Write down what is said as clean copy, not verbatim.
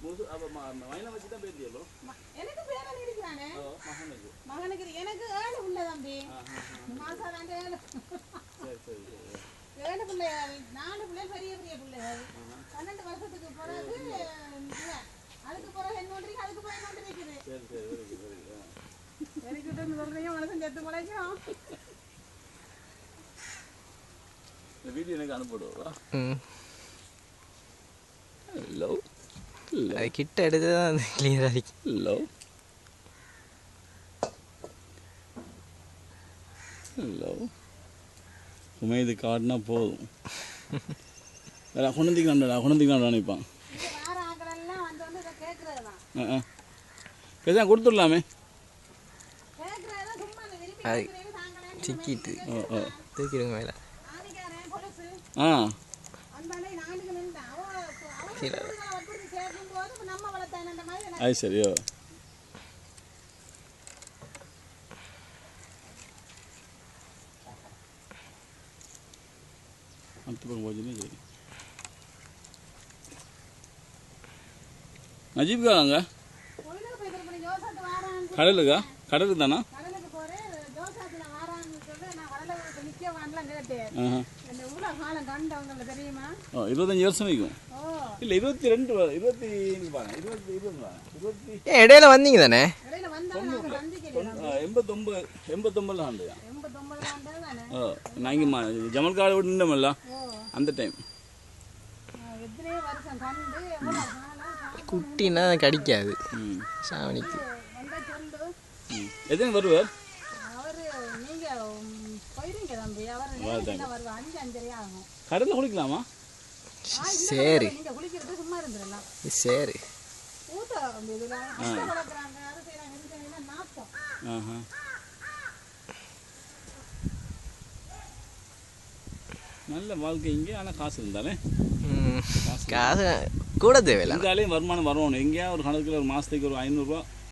முசு அப்ப மைனா வச்சு தான் பேத்தியலோ எனக்கு பேரன் இருக்கிறானே மகனுக்கு மகனுக்கு எனக்கு 7 பிள்ளை தம்பி மாசம் 7 சரி ஏழு பிள்ளைகள் 4 பிள்ளைகள் பெரிய பெரிய பிள்ளைகள் 12 வருஷத்துக்கு பிறகு அதுக்கு பிறகு என்னோட அதுக்கு பிறகு என்னோட இருக்குது சரி வெரி சொல்றீங்க மனசன் செத்து முளைக்கும் இந்த வீடியோ எனக்கு அனுப்பிடுவா ஹலோ அது கிட்ட எடுத்துதான் கிளியரா இருக்கு ஹலோ ஹலோ சும்மா இது காட்டினா போதும் வேற குணந்திக்கலாம் நினைப்பான் பேசாம கொடுத்துடலாமே அது சிக்கிட்டு தூக்கிடுங்க மேலே அது சரியோ சரி நஜீப் காங்க கடலுக்கு தானா தெரியுமா 25 வருஷம் வைக்கும் இல்ல 22 இடையில வந்தீங்க தானே 89 ஆண்டு நான் இங்கே ஜமல்காடு விட்டு நின்றோம்ல அந்த டைம் குட்டினா கடிக்காது சாவணிக்கு எத்தனை வருவார் கடலில் குளிக்கலாமா சரி சரி நல்ல வாழ்க்கை இங்கே ஆனால் காசு இருந்தாலே காசு கூட தேவையில்லை இருந்தாலே வருமானம் வரணும் எங்கேயா ஒரு கணக்கில் ஒரு மாதத்துக்கு ஒரு 500 ரூபா